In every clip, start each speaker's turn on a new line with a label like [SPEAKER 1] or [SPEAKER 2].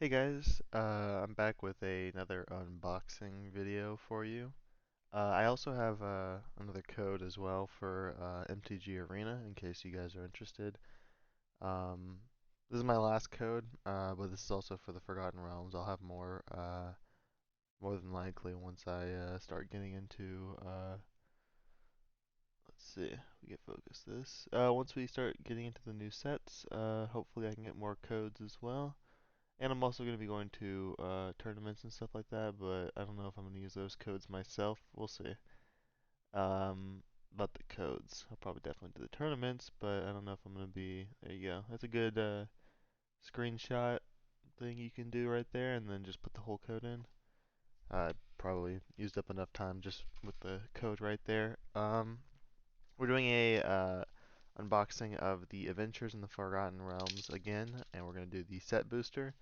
[SPEAKER 1] Hey guys, I'm back with another unboxing video for you. I also have another code as well for MTG Arena in case you guys are interested. Um, this is my last code, but this is also for the Forgotten Realms. I'll have more than likely once I start getting into, let's see, we get focus this. Once we start getting into the new sets, hopefully I can get more codes as well. And I'm also going to be going to tournaments and stuff like that, but I don't know if I'm going to use those codes myself. We'll see. Um, about the codes, I'll probably definitely do the tournaments, but I don't know if I'm going to be. There you go. That's a good screenshot thing you can do right there, and then just put the whole code in. I probably used up enough time just with the code right there. We're doing a unboxing of the Adventures in the Forgotten Realms again, and we're going to do the set booster.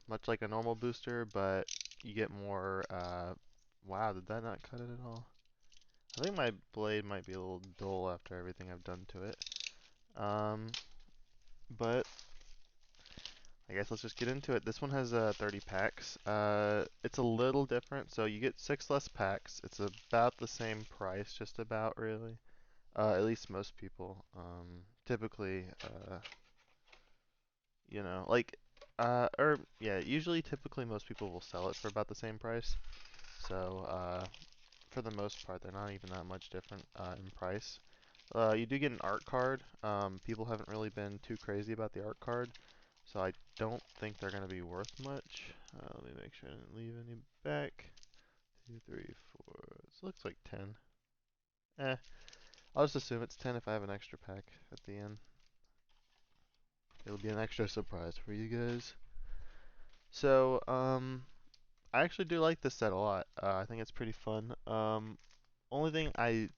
[SPEAKER 1] Much like a normal booster, but you get more, wow, did that not cut it at all? I think my blade might be a little dull after everything I've done to it. Um, but I guess let's just get into it. This one has 30 packs. It's a little different, so you get 6 less packs. It's about the same price, just about, really. At least most people. Typically, like, yeah, usually typically most people will sell it for about the same price. So, for the most part, they're not even that much different in price. You do get an art card. People haven't really been too crazy about the art card, so I don't think they're going to be worth much. Let me make sure I didn't leave any back. 2, 3, 4. This looks like 10. Eh, I'll just assume it's 10 if I have an extra pack at the end. It'll be an extra surprise for you guys. So, I actually do like this set a lot. I think it's pretty fun. Only thing I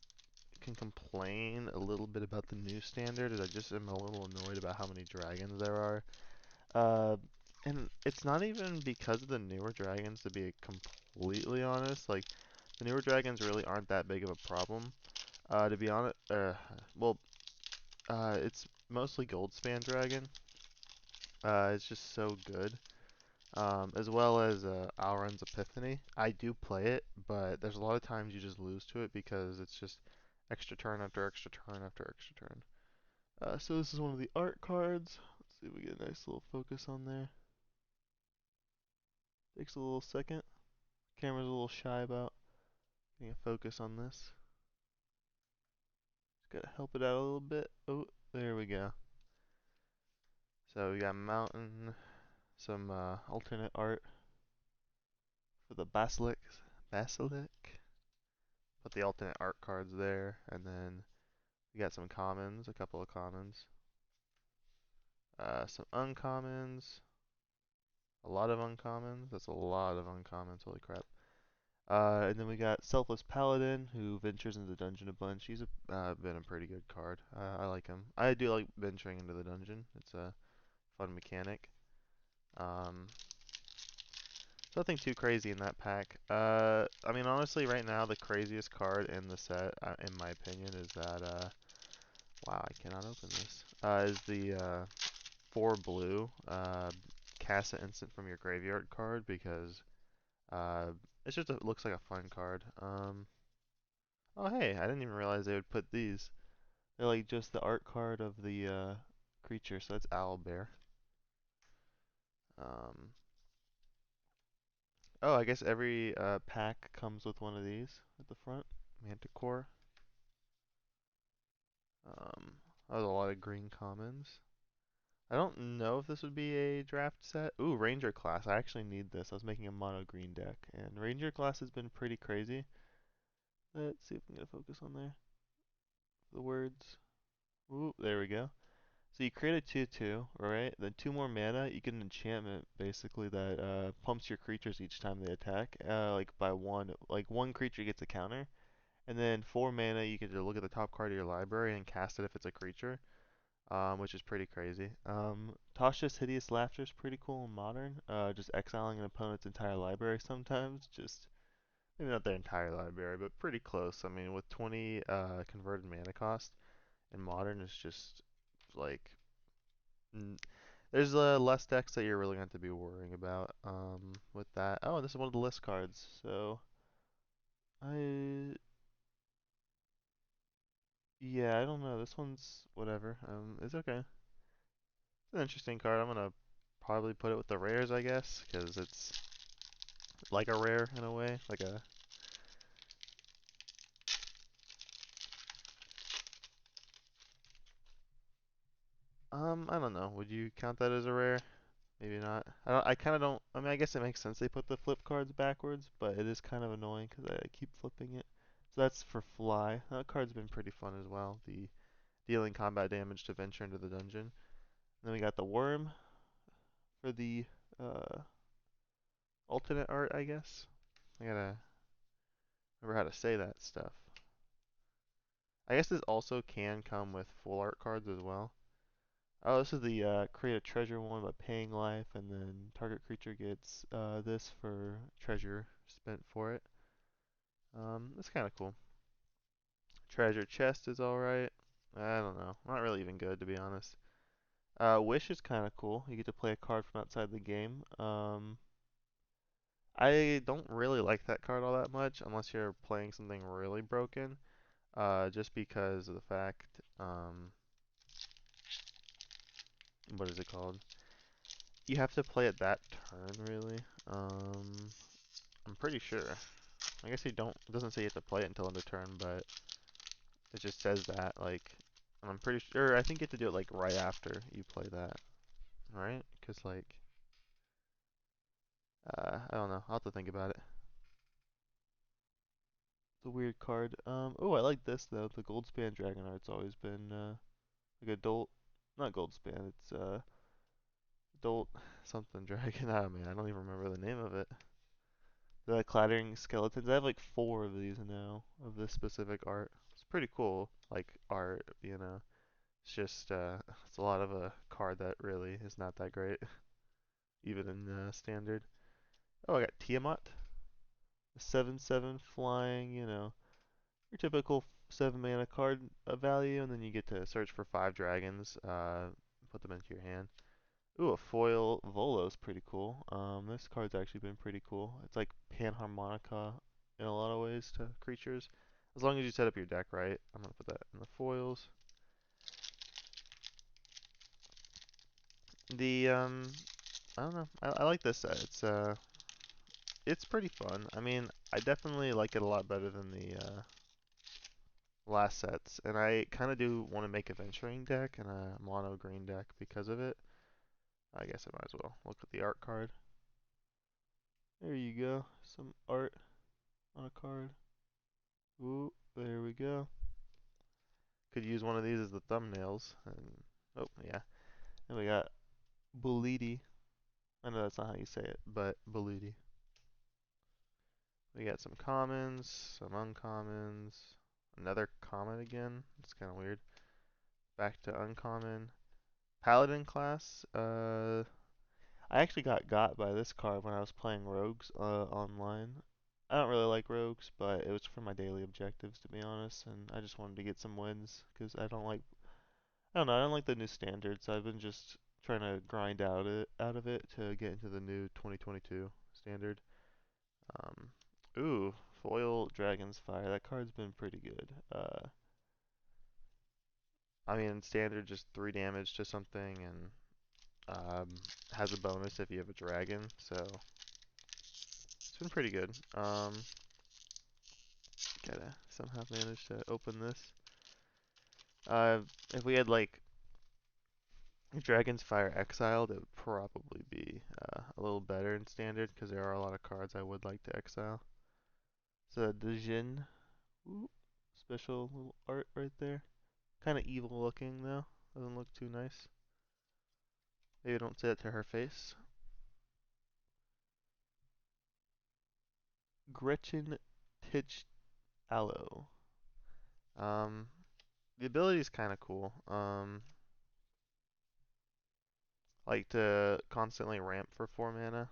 [SPEAKER 1] can complain a little bit about the new standard is I just am a little annoyed about how many dragons there are. Uh, and it's not even because of the newer dragons, to be completely honest. Like, the newer dragons really aren't that big of a problem. To be honest, it's mostly Goldspan Dragon. It's just so good. As well as Alrund's Epiphany. I do play it, but there's a lot of times you just lose to it because it's just extra turn after extra turn after extra turn. So this is one of the art cards. Let's see if we get a nice little focus on there. Takes a little second. Camera's a little shy about getting a focus on this. Just gotta help it out a little bit. Oh, there we go. So we got mountain, some alternate art for the basilic. Put the alternate art cards there, and then we got some commons, a couple of commons, some uncommons, a lot of uncommons. That's a lot of uncommons. Holy crap! And then we got Selfless Paladin, who ventures into the dungeon a bunch. He's been a pretty good card. I like him. I do like venturing into the dungeon. It's a fun mechanic. Um, Nothing too crazy in that pack. I mean, honestly, right now the craziest card in the set, in my opinion, is that wow, I cannot open this. Is the 4 blue cast an instant from your graveyard card because uh, it looks like a fun card. Oh hey, I didn't even realize they would put these. They're like just the art card of the creature, so that's Owlbear. Um, oh, I guess every pack comes with one of these at the front. Manticore. Um, that was a lot of green commons. I don't know if this would be a draft set. Ooh, Ranger class. I actually need this. I was making a mono green deck, and Ranger class has been pretty crazy. Let's see if we can get a focus on there. The words. Ooh, there we go. So you create a 2/2, right? Then 2 more mana, you get an enchantment basically that pumps your creatures each time they attack, like by 1. Like 1 creature gets a counter, and then 4 mana you can just look at the top card of your library and cast it if it's a creature, which is pretty crazy. Tasha's Hideous Laughter is pretty cool in Modern, just exiling an opponent's entire library sometimes, just maybe not their entire library, but pretty close. I mean, with 20 converted mana cost in Modern, it's just like There's less decks that you're really going to have to be worrying about with that. Oh, this is one of the list cards. So I yeah, I don't know. This one's whatever. It's okay. It's an interesting card. I'm gonna probably put it with the rares, I guess, because it's like a rare in a way, like a I don't know. Would you count that as a rare? Maybe not. I kind of don't. I mean, I guess it makes sense they put the flip cards backwards, but it is kind of annoying because I keep flipping it. So that's for Fly. That card's been pretty fun as well. The dealing combat damage to venture into the dungeon. Then we got the Worm for the uh, alternate art, I guess. I gotta remember how to say that stuff. I guess this also can come with full art cards as well. Oh, this is the create a treasure one by paying life, and then target creature gets this for treasure spent for it. That's kind of cool. Treasure chest is alright. I don't know. Not really even good, to be honest. Wish is kind of cool. You get to play a card from outside the game. I don't really like that card all that much unless you're playing something really broken. Just because of the fact, what is it called? You have to play it that turn, really. I'm pretty sure. I guess you don't. It doesn't say you have to play it until end of turn, but it just says that. Like, I'm pretty sure. I think you have to do it like right after you play that, right? Because like, I don't know. I'll have to think about it. It's a weird card. Oh, I like this though. The Goldspan Dragon Art's always been like adult, not Goldspan. It's adult something dragon. Oh man, I don't even remember the name of it. The clattering skeletons. I have like four of these now of this specific art. It's pretty cool, like art. It's just it's a lot of a card that really is not that great, even in standard. Oh, I got Tiamat, a 7/7 flying. Your typical 7 mana card value, and then you get to search for 5 dragons. Put them into your hand. Ooh, a foil Volo's pretty cool. This card's actually been pretty cool. It's like Panharmonica in a lot of ways to creatures. As long as you set up your deck right. I'm gonna put that in the foils. The I don't know. I like this set. It's pretty fun. I mean, I definitely like it a lot better than the last sets, and I kind of do want to make a venturing deck and a mono green deck because of it. I guess I might as well look at the art card. There you go. Some art on a card. Ooh, there we go. Could use one of these as the thumbnails. And oh yeah, and we got Bulidi. I know that's not how you say it, but Bulidi. We got some commons, some uncommons, another common again. It's kind of weird. Back to uncommon. Paladin class. I actually got by this card when I was playing rogues online. I don't really like rogues, but it was for my daily objectives to be honest, and I just wanted to get some wins because I don't know, I don't like the new standards. So I've been just trying to grind out of it to get into the new 2022 standard. Um, ooh, foil Dragon's Fire. That card's been pretty good. I mean, in standard, just 3 damage to something, and has a bonus if you have a dragon. So it's been pretty good. Gotta somehow manage to open this. If we had like Dragon's Fire exiled, it would probably be a little better in standard because there are a lot of cards I would like to exile. So the Jin, ooh, special little art right there. Kind of evil looking though. Doesn't look too nice. Maybe don't say it to her face. Gretchen Titch Aloe. Um, the ability is kind of cool. Like to constantly ramp for 4 mana.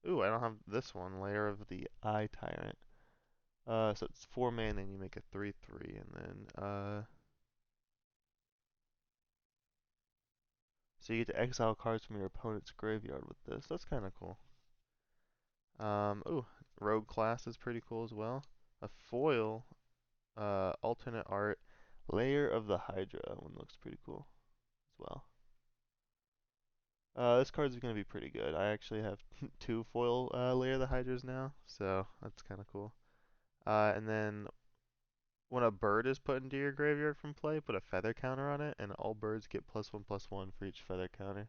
[SPEAKER 1] Ooh, I don't have this one. Lair of the Eye Tyrant. So it's 4 mana, and you make a 3/3, and then So you get to exile cards from your opponent's graveyard with this. That's kind of cool. Ooh, rogue class is pretty cool as well. A foil, alternate art, Layer of the Hydra. That one looks pretty cool as well. This card's gonna be pretty good. I actually have two foil Layer of the Hydras now, so that's kind of cool. And then when a bird is put into your graveyard from play, put a feather counter on it, and all birds get +1/+1 for each feather counter.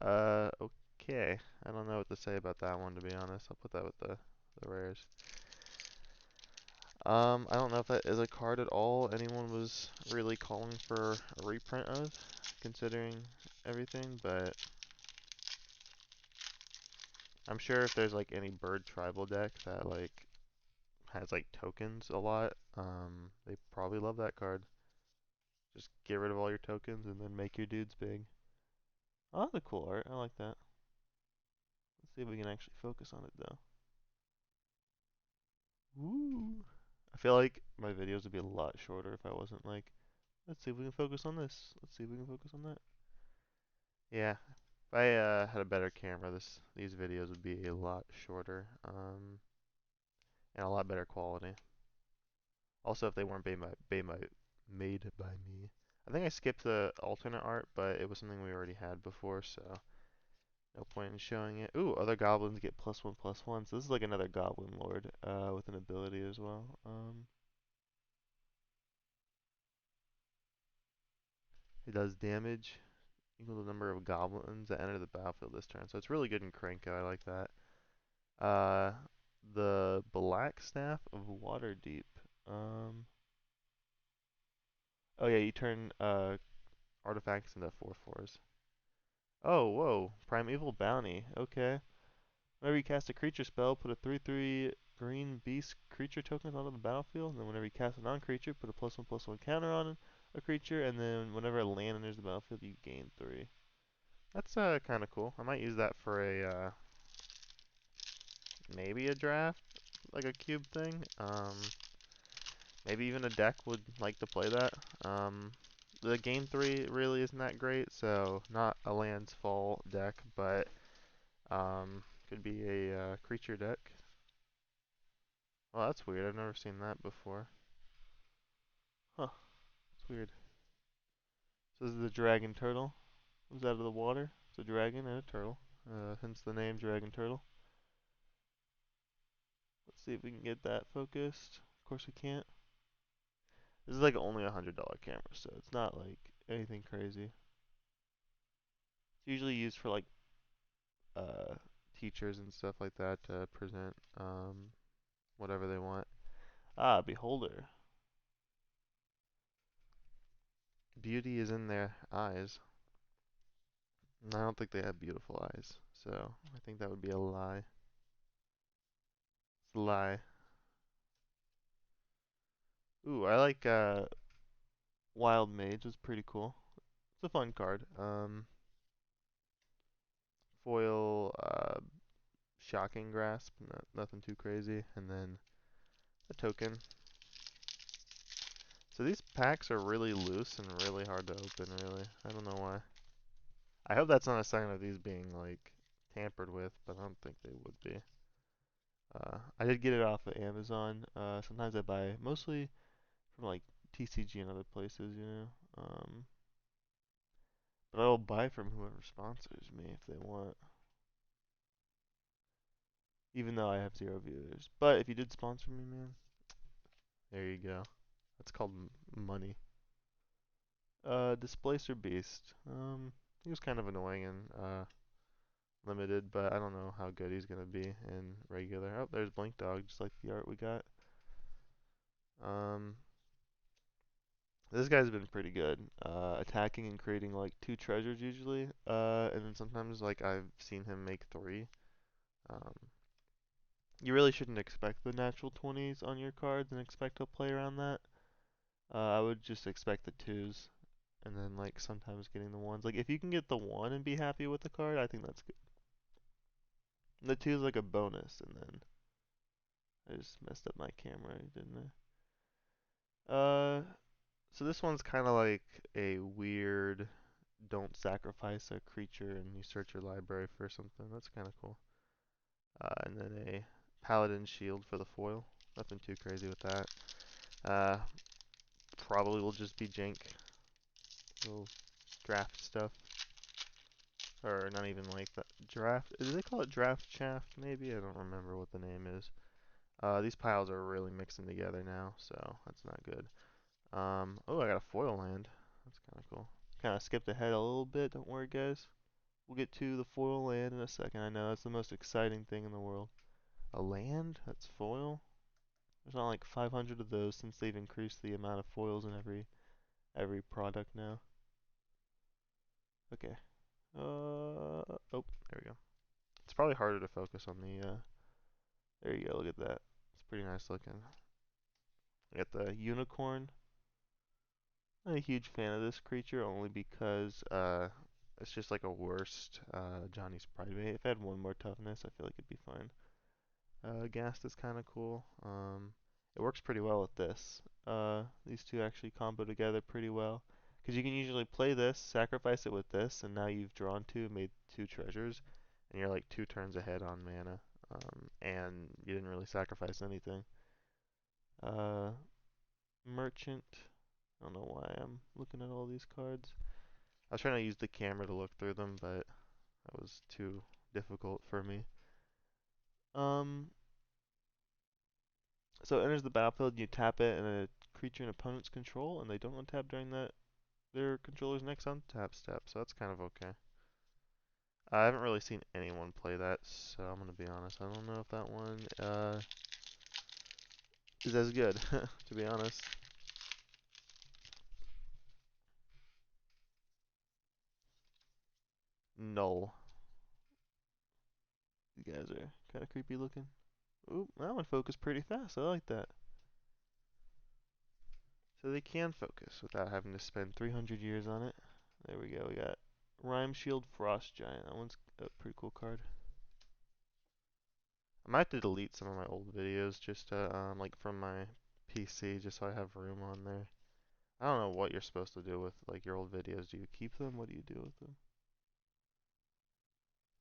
[SPEAKER 1] Okay. I don't know what to say about that one, to be honest. I'll put that with the rares. I don't know if that is a card at all anyone was really calling for a reprint of, considering everything, but I'm sure if there's like any bird tribal deck that like has like tokens a lot, they probably love that card. Just get rid of all your tokens and then make your dudes big. Oh, that's a cool art. I like that. Let's see if we can actually focus on it though. Woo! I feel like my videos would be a lot shorter if I wasn't like, let's see if we can focus on this. Let's see if we can focus on that. Yeah, if I had a better camera, these videos would be a lot shorter, and a lot better quality. Also, if they weren't made by me. I think I skipped the alternate art, but it was something we already had before, so no point in showing it. Ooh, other goblins get +1/+1. So this is like another goblin lord, with an ability as well. It does damage equal to the number of goblins that enter the battlefield this turn. So it's really good in Krenko. I like that. Uh, the Black Staff of Waterdeep. Um, oh yeah, you turn artifacts into 4/4s. Oh, whoa. Primeval Bounty. Okay. Whenever you cast a creature spell, put a 3/3 green beast creature token onto the battlefield. And then whenever you cast a non-creature, put a +1/+1 counter on a creature. And then whenever a land enters the battlefield, you gain 3. That's kind of cool. I might use that for a maybe a draft, like a cube thing. Maybe even a deck would like to play that. The game 3 really isn't that great, so not a lands fall deck, but could be a creature deck. Well, that's weird. I've never seen that before. Huh, it's weird. So this is the dragon turtle. Comes out of the water. It's a dragon and a turtle. Hence the name Dragon Turtle. Let's see if we can get that focused. Of course we can't. This is like only $100 camera, so it's not like anything crazy. It's usually used for like uh, teachers and stuff like that to present whatever they want. Ah, Beholder. Beauty is in their eyes. And I don't think they have beautiful eyes, so I think that would be a lie. It's a lie. Ooh, I like Wild Mage. It's pretty cool. It's a fun card. Foil, Shocking Grasp, nothing too crazy, and then a token. So these packs are really loose and really hard to open, really. I don't know why. I hope that's not a sign of these being, like, tampered with, but I don't think they would be. I did get it off of Amazon. Sometimes I buy mostly from, like, TCG and other places, you know. But I will buy from whoever sponsors me if they want, even though I have 0 viewers. But if you did sponsor me, man, there you go. That's called money. Displacer Beast. He was kind of annoying and limited, but I don't know how good he's gonna be in regular. Oh, there's Blink Dog, just like the art we got. Um, this guy's been pretty good. Attacking and creating like 2 treasures usually. And then sometimes like I've seen him make 3. Um, you really shouldn't expect the natural 20s on your cards and expect to play around that. I would just expect the 2s and then like sometimes getting the 1s. Like if you can get the 1 and be happy with the card, I think that's good. And the 2 is like a bonus, and then I just messed up my camera, didn't I? So this one's kind of like a weird don't sacrifice a creature and you search your library for something. That's kind of cool. And then a Paladin shield for the foil. Nothing too crazy with that. Uh, Probably will just be jank. Little draft stuff. Or not even like that. Draft. Do they call it draft shaft? Maybe? I don't remember what the name is. These piles are really mixing together now, so that's not good. Oh, I got a foil land. That's kind of cool. Kind of skipped ahead a little bit. Don't worry, guys. We'll get to the foil land in a second. I know that's the most exciting thing in the world. A land that's foil? There's not like 500 of those since they've increased the amount of foils in every product now. Okay. Oh, there we go. It's probably harder to focus on the. There you go. Look at that. It's pretty nice looking. I got the unicorn. Not a huge fan of this creature only because it's just like a worst Johnny's Pridemate. If I had one more toughness, I feel like it'd be fine. Ghast is kind of cool. It works pretty well with this. These two actually combo together pretty well. Because you can usually play this, sacrifice it with this, and now you've drawn two, made two treasures, and you're like 2 turns ahead on mana. And you didn't really sacrifice anything. Uh, Merchant. I don't know why I'm looking at all these cards. I was trying to use the camera to look through them, but that was too difficult for me. Um, So it enters the battlefield, you tap it, and a creature in opponent's control, and they don't untap during their controller's next untap step, so that's kind of okay. I haven't really seen anyone play that, so I'm gonna be honest. I don't know if that one is as good, to be honest. Null. You guys are kind of creepy looking. Ooh, that one focused pretty fast. I like that. So they can focus without having to spend 300 years on it. There we go. We got Rhyme Shield Frost Giant. That one's a pretty cool card. I might have to delete some of my old videos just to, like from my PC, just so I have room on there. I don't know what you're supposed to do with like your old videos. Do you keep them? What do you do with them?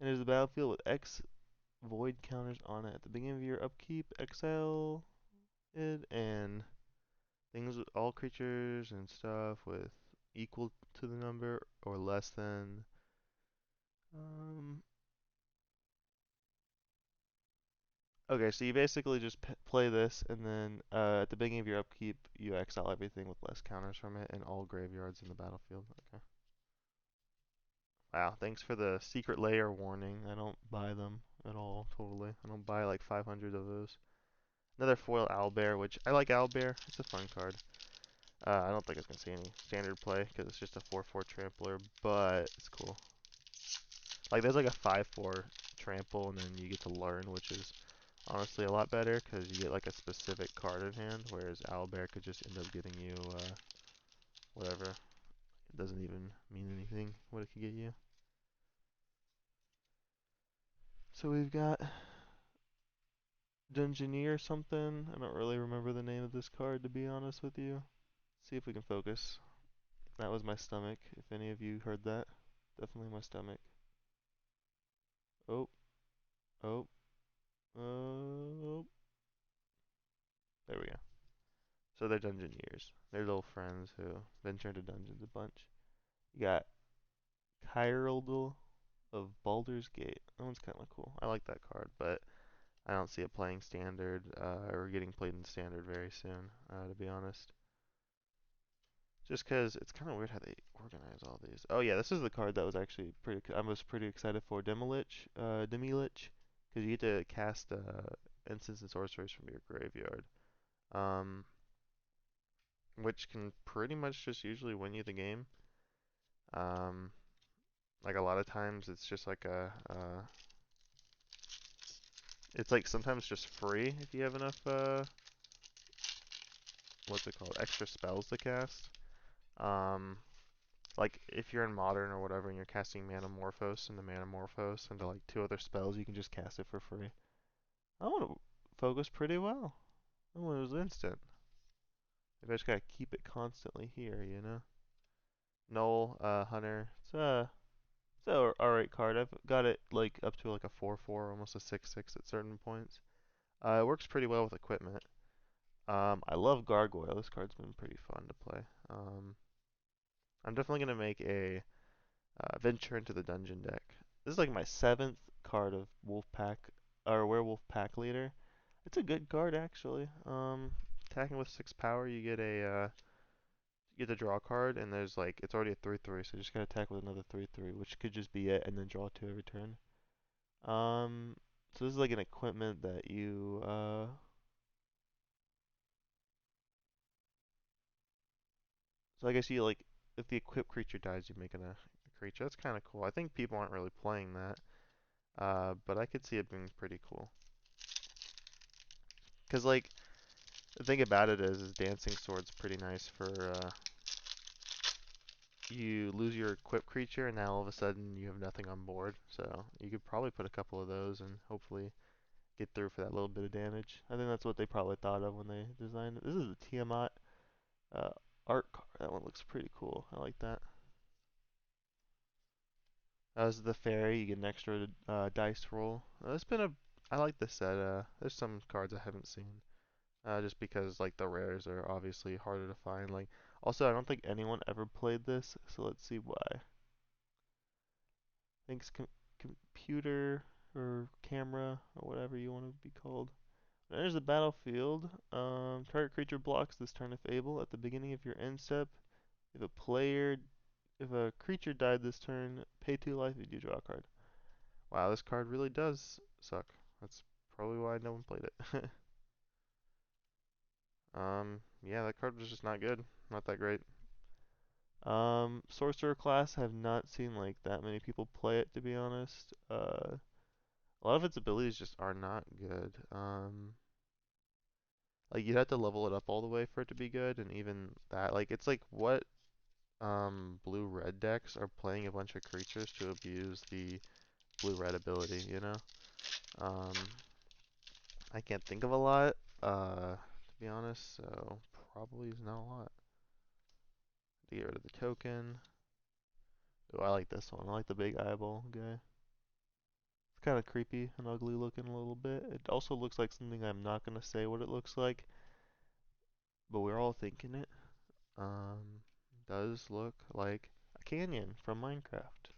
[SPEAKER 1] Enters the battlefield with X void counters on it. At the beginning of your upkeep, exile it and things with all creatures and stuff with equal to the number or less than. Um, Okay, so you basically just play this, and then at the beginning of your upkeep, you exile everything with less counters from it, and all graveyards in the battlefield. Okay. Wow, thanks for the secret layer warning. I don't buy them at all, totally. I don't buy like 500 of those. Another foil owlbear, which I like owlbear. It's a fun card. I don't think it's gonna see any standard play because it's just a 4/4 trampler, but it's cool. Like there's like a 5/4 trample, and then you get to learn, which is honestly a lot better because you get like a specific card in hand, whereas owlbear could just end up getting you whatever. It doesn't even mean anything what it could get you. So we've got Dungeoneer something. I don't really remember the name of this card to be honest with you. See if we can focus. That was my stomach. If any of you heard that, definitely my stomach. Oh, oh, oh. There we go. So they're Dungeoneers. They're little friends who venture into dungeons a bunch. You got Hyrule of Baldur's Gate. That one's kind of cool. I like that card, but I don't see it playing standard or getting played in standard very soon, to be honest. Just because it's kind of weird how they organize all these. Oh yeah, this is the card that was actually I was pretty excited for. Demilich, because you get to cast instants and sorceries from your graveyard, um, which can pretty much just usually win you the game. Um, like a lot of times it's just like it's like sometimes just free if you have enough what's it called, extra spells to cast. Um, like if you're in modern or whatever and you're casting Manamorphose into Manamorphose into like 2 other spells, you can just cast it for free. I want to focus pretty well. That one was instant. Maybe I just gotta keep it constantly here, you know? Null, Hunter. It's a alright card. I've got it like up to like a 4/4, almost a 6/6 at certain points. It works pretty well with equipment. I love Gargoyle. This card's been pretty fun to play. I'm definitely gonna make a venture into the dungeon deck. This is like my seventh card of Wolf Pack or Werewolf Pack Leader. It's a good card actually. Attacking with 6 power, you get to draw a card, and there's like it's already a 3/3, so you just gotta attack with another 3/3, which could just be it, and then draw two every turn. Um, so this is like an equipment that so I guess you like if the equipped creature dies, you make a creature. That's kind of cool. I think people aren't really playing that, but I could see it being pretty cool. Cause like the thing about it is Dancing Sword's pretty nice for you lose your equipped creature and now all of a sudden you have nothing on board. So you could probably put a couple of those and hopefully get through for that little bit of damage. I think that's what they probably thought of when they designed it. This is the Tiamat uh, art card. That one looks pretty cool. I like that. As the fairy, you get an extra dice roll. It's been a I like this set. There's some cards I haven't seen. Just because like the rares are obviously harder to find. Like also I don't think anyone ever played this, so let's see why. I think it's computer or camera or whatever you want to be called. There's the battlefield. Target creature blocks this turn if able. At the beginning of your end step, if a player, if a creature died this turn, pay 2 life if you draw a card. Wow, this card really does suck. That's probably why no one played it. Yeah, that card was just not good. Not that great. Sorcerer class, have not seen like that many people play it to be honest. A lot of its abilities just are not good. Like you'd have to level it up all the way for it to be good, and even that, like it's like what blue red decks are playing a bunch of creatures to abuse the blue red ability, you know? Um, I can't think of a lot, to be honest, so probably is not a lot. To get rid of the token. Oh, I like this one. I like the big eyeball guy. It's kind of creepy and ugly looking a little bit. It also looks like something I'm not gonna say what it looks like, but we're all thinking it. Um, does look like a canyon from Minecraft.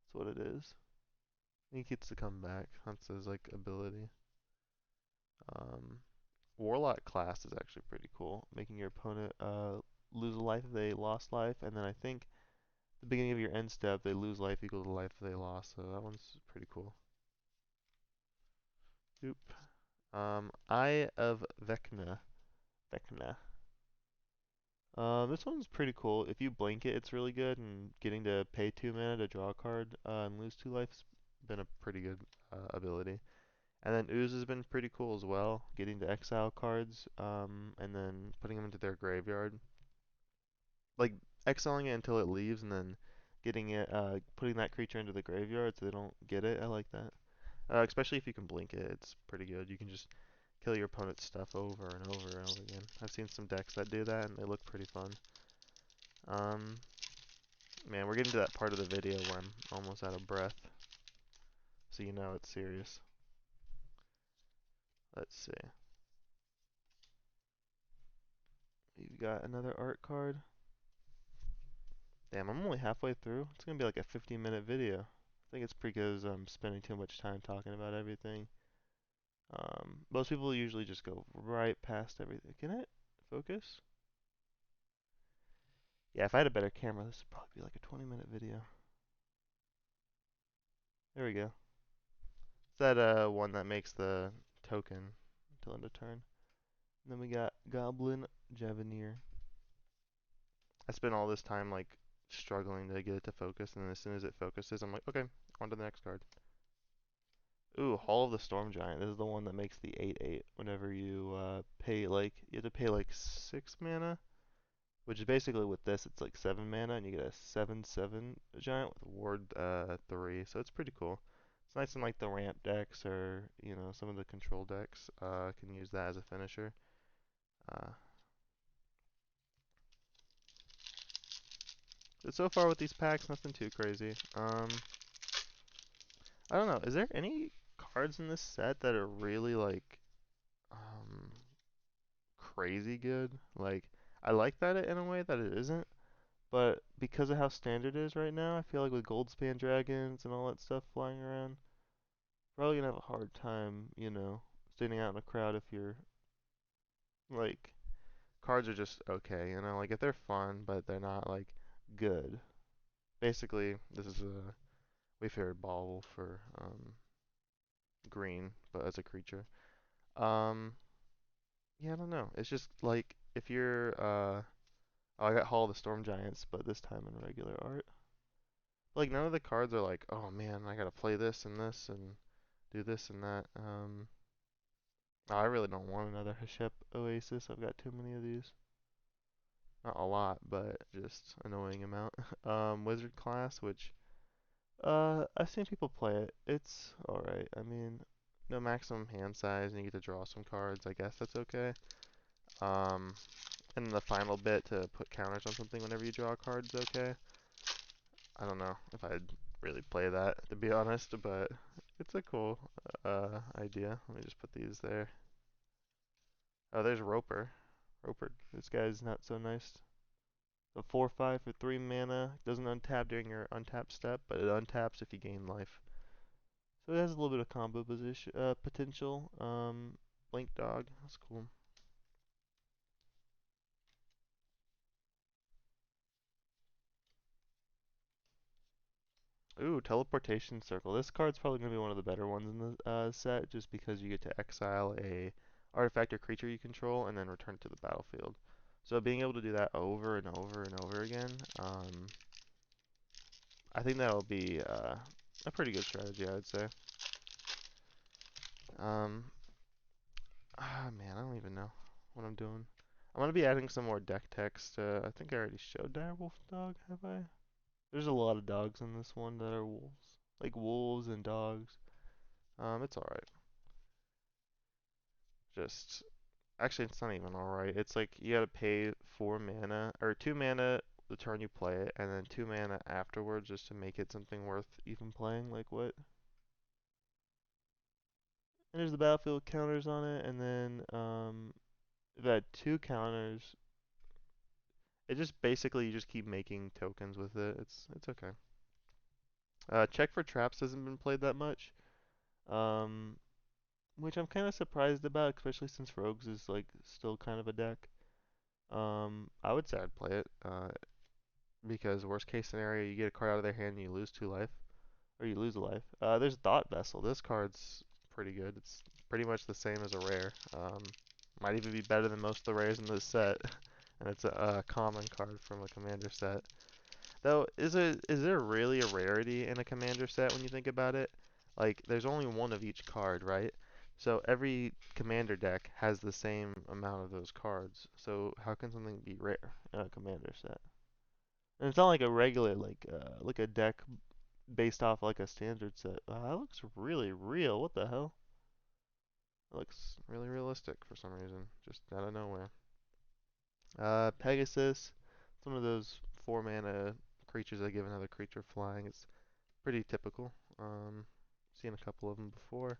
[SPEAKER 1] That's what it is. He gets to come back. That's his like ability. Um, Warlock class is actually pretty cool, making your opponent lose a life if they lost life, and then I think at the beginning of your end step they lose life equal to the life they lost. So that one's pretty cool. Oop. Eye of Vecna. Vecna. This one's pretty cool. If you blink it, it's really good, and getting to pay 2 mana to draw a card and lose 2 life's been a pretty good ability. And then Ooze has been pretty cool as well, getting to exile cards, and then putting them into their graveyard. Like exiling it until it leaves, and then putting that creature into the graveyard so they don't get it. I like that. Especially if you can blink it, it's pretty good. You can just kill your opponent's stuff over and over and over again. I've seen some decks that do that, and they look pretty fun. Um, Man, we're getting to that part of the video where I'm almost out of breath, so you know it's serious. Let's see. We've got another art card. Damn, I'm only halfway through. It's gonna be like a 15-minute video. I think it's because I'm spending too much time talking about everything. Most people usually just go right past everything. Can it focus? Yeah, if I had a better camera, this would probably be like a 20-minute video. There we go. It's that one that makes the token until end of turn. And then we got Goblin Javanir. I spent all this time like struggling to get it to focus, and then as soon as it focuses, I'm like, okay, on to the next card. Ooh, Hall of the Storm Giant. This is the one that makes the 8/8. Whenever you you have to pay like 6 mana, which is basically with this, it's like 7 mana, and you get a 7/7 giant with Ward 3. So it's pretty cool. It's nice in like the ramp decks or some of the control decks can use that as a finisher. Uh, so far with these packs, nothing too crazy. I don't know. Is there any cards in this set that are really like um crazy good? Like I like that in a way that it isn't, but because of how standard it is right now, I feel like with Goldspan dragons and all that stuff flying around, probably gonna have a hard time, standing out in a crowd if you're like cards are just okay, like if they're fun but they're not like good. Basically, this is a Wayfarer bauble for green, but as a creature. Um, yeah, I don't know. It's just like if you're oh, I got Hall of the Storm Giants, but this time in regular art. Like none of the cards are like, oh man, I gotta play this and this and do this and that. I really don't want another Hashep Oasis. I've got too many of these. Not a lot, but just annoying amount. Wizard class, which I've seen people play it. It's alright. I mean, no maximum hand size, and you get to draw some cards. I guess that's okay. Um, and the final bit to put counters on something whenever you draw a card is okay. I don't know if I'd really play that, to be honest, but it's a cool idea. Let me just put these there. Oh, there's Roper. Roper, this guy's not so nice. A 4/5 for 3 mana. Doesn't untap during your untap step, but it untaps if you gain life. So it has a little bit of combo position potential. Blink Dog, that's cool. Ooh, Teleportation Circle. This card's probably going to be one of the better ones in the set, just because you get to exile a artifact or creature you control and then return it to the battlefield. So being able to do that over and over and over again, I think that'll be a pretty good strategy, I would say. Um, man, I don't even know what I'm doing. I'm gonna be adding some more deck text. I think I already showed Direwolf Dog, have I? There's a lot of dogs in this one that are wolves. Like wolves and dogs. It's alright. Just actually it's not even alright. It's like you gotta pay 4 mana or 2 mana the turn you play it, and then 2 mana afterwards just to make it something worth even playing. Like what? And there's the battlefield counters on it, and then if it had 2 counters, it just basically you just keep making tokens with it. It's okay. Check for traps hasn't been played that much. Um, which I'm kind of surprised about, especially since Rogues is like still kind of a deck. I would say I'd play it, because worst case scenario, you get a card out of their hand and you lose 2 life, or you lose a life. There's Thought Vessel. This card's pretty good. It's pretty much the same as a rare. Might even be better than most of the rares in this set, and it's a common card from a commander set. Though, is there really a rarity in a commander set when you think about it? Like, there's only one of each card, right? So every commander deck has the same amount of those cards. So how can something be rare in a commander set? And it's not like a regular, like a deck based off like a standard set. That looks really real. What the hell? It looks really realistic for some reason, just out of nowhere. Pegasus. It's one of those 4 mana creatures that give another creature flying. It's pretty typical. Seen a couple of them before.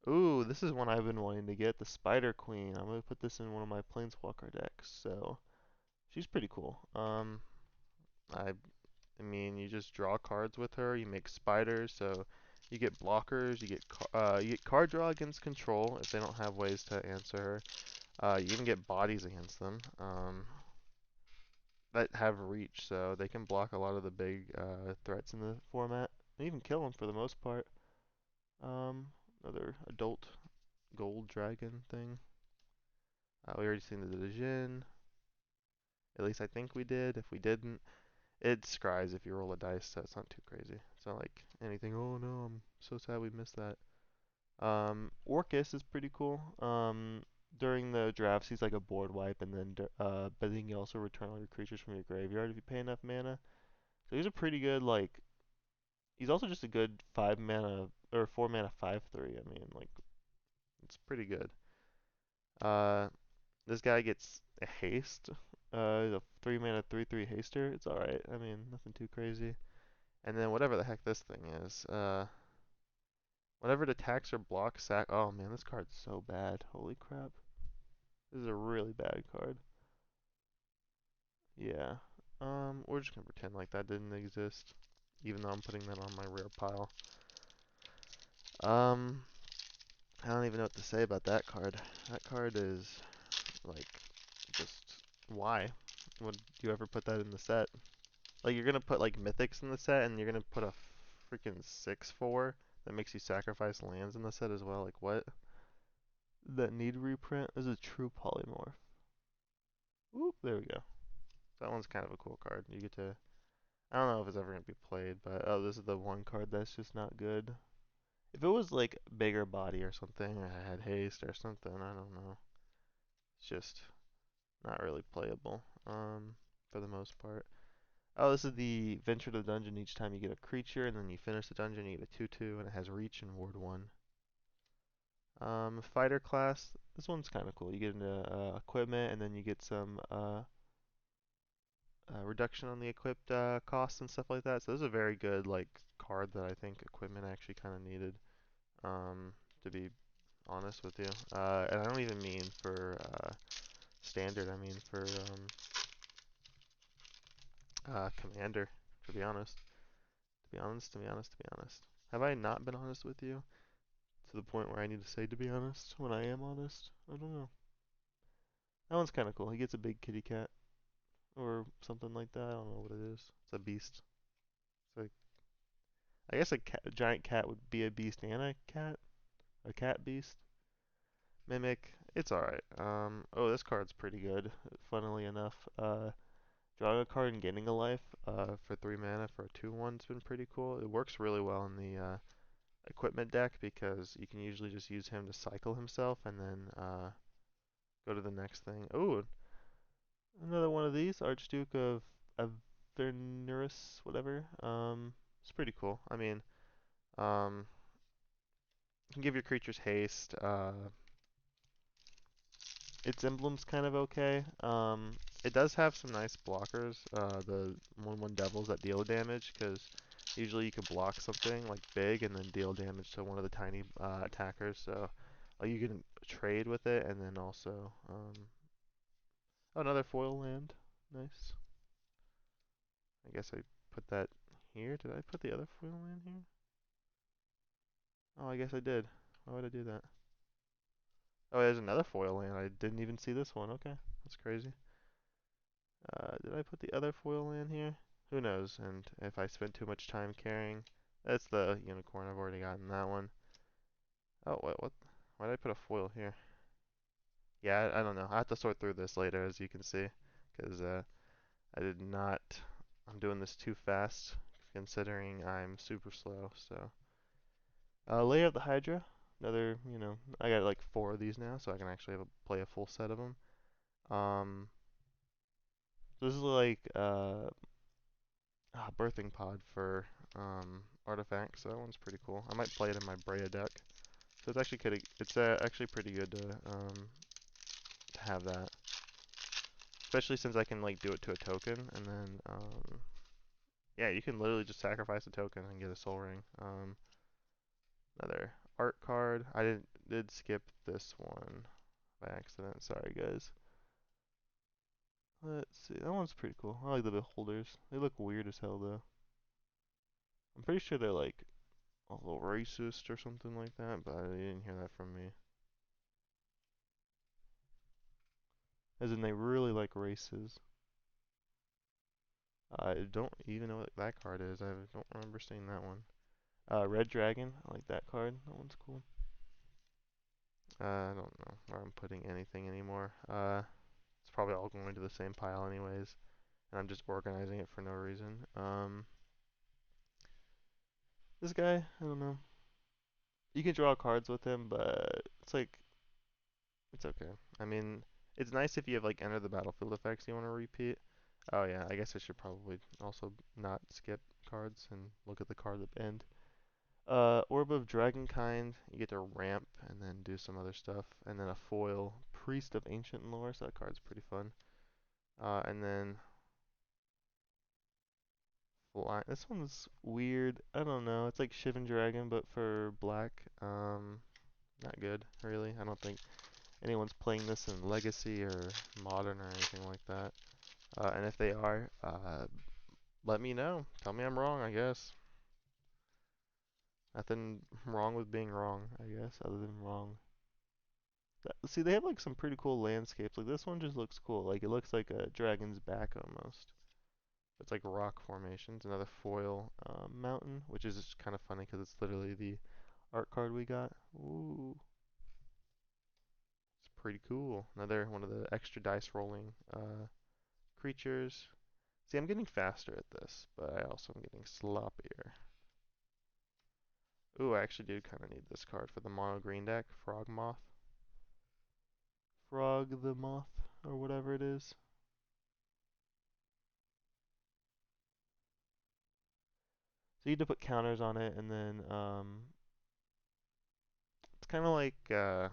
[SPEAKER 1] Ooh, this is one I've been wanting to get, the Spider Queen. I'm gonna put this in one of my Planeswalker decks. So she's pretty cool. I, I mean, you just draw cards with her. You make spiders, so you get blockers. You get card draw against control if they don't have ways to answer her. You even get bodies against them. That have reach, so they can block a lot of the big threats in the format, and even kill them for the most part. Um, Another adult gold dragon thing. We already seen the Djinn. At least I think we did. If we didn't, it scries if you roll a dice, so it's not too crazy. It's not like anything, oh no, I'm so sad we missed that. Orcus is pretty cool. During the drafts, he's like a board wipe, and then but then you can also return all your creatures from your graveyard if you pay enough mana. So he's a pretty good like. He's also just a good 5 mana or 4 mana 5/3. I mean, like it's pretty good. Uh, this guy gets a haste, The 3 mana 3/3 haster. It's alright. I mean, nothing too crazy. And then whatever the heck this thing is. Whenever it attacks or blocks sack. Oh man, this card's so bad. Holy crap. This is a really bad card. Yeah. We're just gonna pretend like that didn't exist, even though I'm putting that on my rare pile. Um, I don't even know what to say about that card. That card is like just why would you ever put that in the set? Like you're gonna put like mythics in the set, and you're gonna put a freaking 6/4 that makes you sacrifice lands in the set as well. Like what? That need reprint is a true polymorph. Oop, there we go. That one's kind of a cool card. You get to. I don't know if it's ever gonna be played, but oh, this is the one card that's just not good. If it was like bigger body or something, or had haste or something, I don't know. It's just not really playable. For the most part. Oh, this is the venture to the dungeon. Each time you get a creature, and then you finish the dungeon, you get a 2/2, and it has reach and ward 1. Fighter class. This one's kind of cool. You get into equipment, and then you get some reduction on the equipped costs and stuff like that. So this is a very good like card that I think equipment actually kind of needed. To be honest with you, and I don't even mean for standard. I mean for commander. To be honest. To be honest. To be honest. To be honest. Have I not been honest with you to the point where I need to say to be honest when I am honest? I don't know. That one's kind of cool. He gets a big kitty cat or something like that. I don't know what it is. It's a beast. It's like I guess a giant cat would be a beast and a cat. A cat beast. Mimic. It's alright. Oh, this card's pretty good. Funnily enough, drawing a card and gaining a life for 3 mana for a 2/1's been pretty cool. It works really well in the equipment deck because you can usually just use him to cycle himself and then go to the next thing. Oh, another one of these, Archduke of Avernus, whatever. It's pretty cool. I mean, um, you can give your creatures haste. Its emblem's kind of okay. It does have some nice blockers. The 1/1 devils that deal damage, because usually you can block something like big and then deal damage to one of the tiny attackers. So you can trade with it, and then also oh, another foil land. Nice. I guess I put that here. Did I put the other foil land here? Oh, I guess I did. Why would I do that? Oh, there's another foil land. I didn't even see this one. Okay, that's crazy. Did I put the other foil land here? Who knows? And if I spent too much time carrying, that's the unicorn. I've already gotten that one. Oh, what? Why did I put a foil here? Yeah, I don't know. I have to sort through this later, as you can see, because I did not. I'm doing this too fast, considering I'm super slow. So, Layer of the Hydra. Another, I got like 4 of these now, so I can actually play a full set of them. This is like birthing pod for artifacts. So that one's pretty cool. I might play it in my Brea deck. So it's actually actually pretty good to have that, especially since I can like do it to a token, and then yeah, you can literally just sacrifice a token and get a soul ring. Another art card. I did skip this one by accident. Sorry guys. Let's see. That one's pretty cool. I like the beholders. They look weird as hell though. I'm pretty sure they're like a little racist or something like that, but I didn't hear that from me. As in they really like races. I don't even know what that card is. I don't remember seeing that one. Red Dragon. I like that card. That one's cool. I don't know where I'm putting anything anymore. It's probably all going to the same pile anyways, and I'm just organizing it for no reason. This guy, I don't know. You can draw cards with him, but it's like it's okay. I mean, it's nice if you have like enter the battlefield effects you want to repeat. Oh yeah, I guess I should probably also not skip cards and look at the card at the end. Orb of Dragonkind, you get to ramp and then do some other stuff. And then a foil, Priest of Ancient Lore, so that card's pretty fun. And then fly. This one's weird. I don't know. It's like Shivan Dragon, but for black. Not good, really. I don't think anyone's playing this in Legacy or Modern or anything like that. And if they are, let me know. Tell me I'm wrong, I guess. Nothing wrong with being wrong, I guess, other than wrong. See, they have like some pretty cool landscapes. Like this one just looks cool. Like it looks like a dragon's back almost. It's like rock formations. Another foil mountain, which is kind of funny because it's literally the art card we got. Ooh, it's pretty cool. Another one of the extra dice rolling creatures. See, I'm getting faster at this, but I also am getting sloppier. Ooh, I actually do kind of need this card for the mono green deck, Frog Moth. Frog the Moth, or whatever it is. So you need to put counters on it, and then it's kind of like oh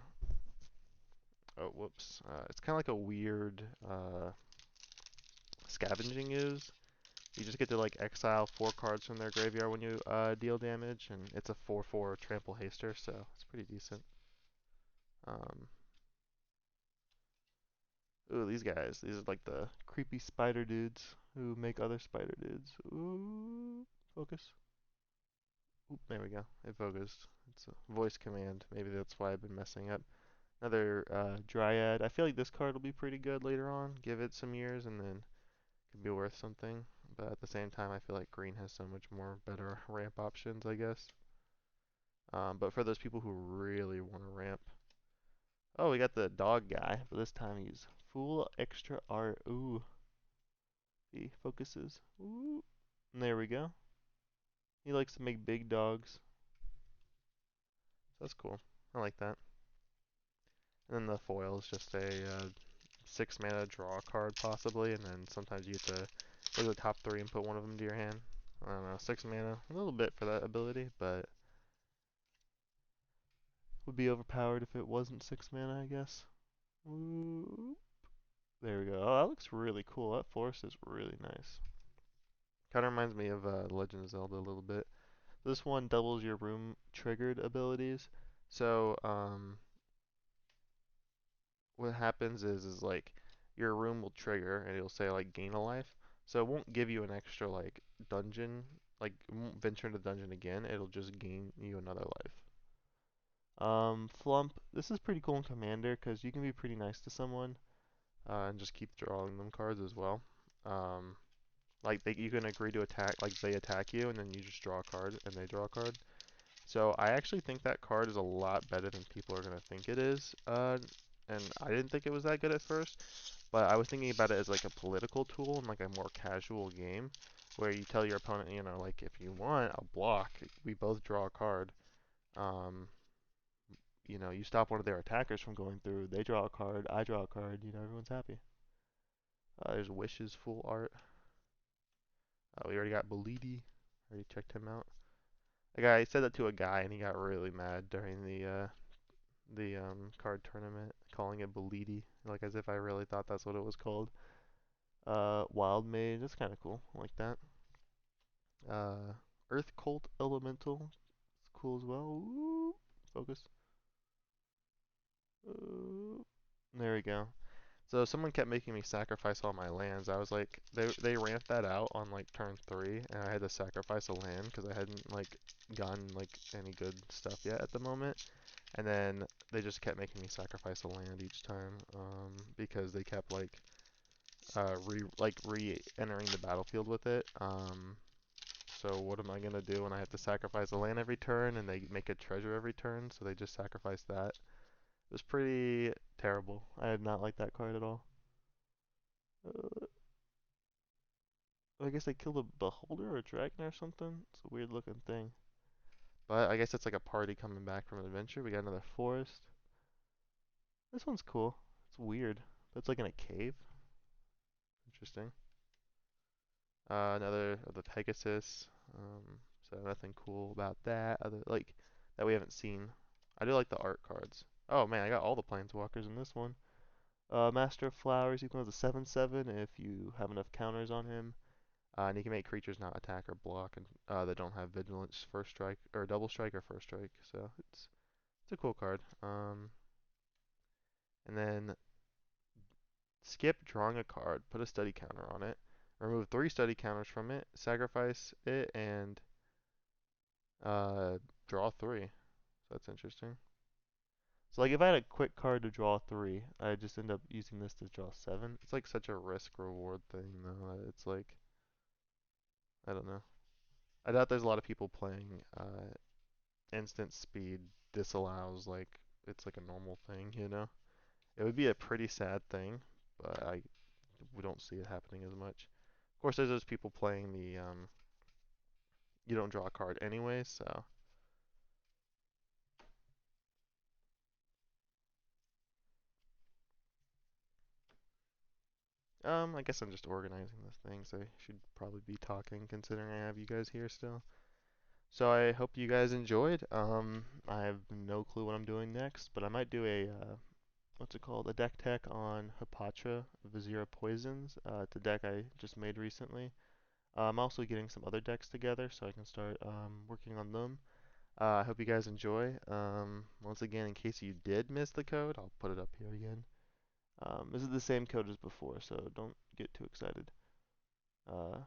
[SPEAKER 1] whoops, it's kind of like a weird scavenging ooze. You just get to like exile 4 cards from their graveyard when you deal damage, and it's a 4/4 trample haster, so it's pretty decent. Um, Ooh, these guys. These are like the creepy spider dudes who make other spider dudes. Ooh, focus. Oop, there we go. It focused. It's a voice command. Maybe that's why I've been messing up. Another Dryad. I feel like this card will be pretty good later on. Give it some years and then it could be worth something. But at the same time, I feel like green has so much more better ramp options, I guess. But for those people who really want to ramp. Oh, we got the dog guy, but this time he's full extra art. Ooh, he focuses. Ooh, and there we go. He likes to make big dogs. So that's cool. I like that. And then the foil is just a 6 mana draw card possibly, and then sometimes you get to go to the top 3 and put one of them to your hand. I don't know, 6 mana, a little bit for that ability, but would be overpowered if it wasn't 6 mana, I guess. Ooh, there we go. Oh, that looks really cool. That forest is really nice. Kind of reminds me of Legend of Zelda a little bit. This one doubles your room triggered abilities. So, what happens is like your room will trigger and it'll say like gain a life. So it won't give you an extra like dungeon, like it won't venture into the dungeon again. It'll just gain you another life. Flump. This is pretty cool in Commander because you can be pretty nice to someone and just keep drawing them cards as well. Um, like you can agree to attack, like they attack you and then you just draw a card and they draw a card. So I actually think that card is a lot better than people are gonna think it is. And I didn't think it was that good at first. But I was thinking about it as like a political tool in like a more casual game where you tell your opponent, you know, like if you want, I'll block. We both draw a card. Um, you know, you stop one of their attackers from going through. They draw a card. I draw a card. You know, everyone's happy. There's Wishes full art. We already got Belidi. Already checked him out. The guy, I said that to a guy and he got really mad during the card tournament, calling it Belidi, like as if I really thought that's what it was called. Wild Mage, that's kind of cool. I like that. Uh, Earth Cult Elemental, it's cool as well. Ooh, focus. There we go. So someone kept making me sacrifice all my lands. I was like, they ramped that out on like turn 3, and I had to sacrifice a land because I hadn't like gotten like any good stuff yet at the moment. And then they just kept making me sacrifice a land each time because they kept like re-entering the battlefield with it. So what am I gonna do when I have to sacrifice a land every turn and they make a treasure every turn? So they just sacrificed that. It was pretty terrible. I did not like that card at all. Uh, I guess they killed a beholder or a dragon or something. It's a weird looking thing. But I guess it's like a party coming back from an adventure. We got another forest. This one's cool. It's weird. But it's like in a cave. Interesting. Another of the Pegasus. So nothing cool about that. Other like that we haven't seen. I do like the art cards. Oh man, I got all the planeswalkers in this one. Master of Flowers equals a 7/7 if you have enough counters on him. And he can make creatures not attack or block and that don't have vigilance, first strike, or double strike or first strike. So it's a cool card. And then skip drawing a card, put a study counter on it, remove 3 study counters from it, sacrifice it, and draw 3. So that's interesting. So like if I had a quick card to draw 3, I just end up using this to draw 7. It's like such a risk reward thing though. It's like I don't know. I doubt there's a lot of people playing instant speed disallows like it's like a normal thing, you know? It would be a pretty sad thing, but we don't see it happening as much. Of course, there's those people playing the you don't draw a card anyway, so I guess I'm just organizing this thing, so I should probably be talking considering I have you guys here still. So I hope you guys enjoyed. I have no clue what I'm doing next, but I might do a what's it called? A deck tech on Hapatra Vizier Poisons. It's a deck I just made recently. I'm also getting some other decks together so I can start working on them. I hope you guys enjoy. Once again, in case you did miss the code, I'll put it up here again. This is the same code as before, so don't get too excited. Uh,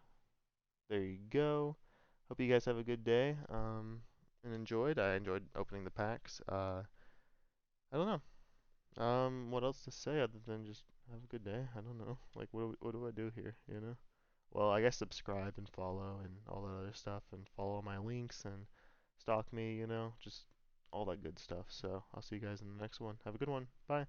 [SPEAKER 1] there you go. Hope you guys have a good day and enjoyed. I enjoyed opening the packs. I don't know. What else to say other than just have a good day? I don't know. Like, what do I do here? You know? Well, I guess subscribe and follow and all that other stuff, and follow my links and stalk me. You know, just all that good stuff. So I'll see you guys in the next one. Have a good one. Bye.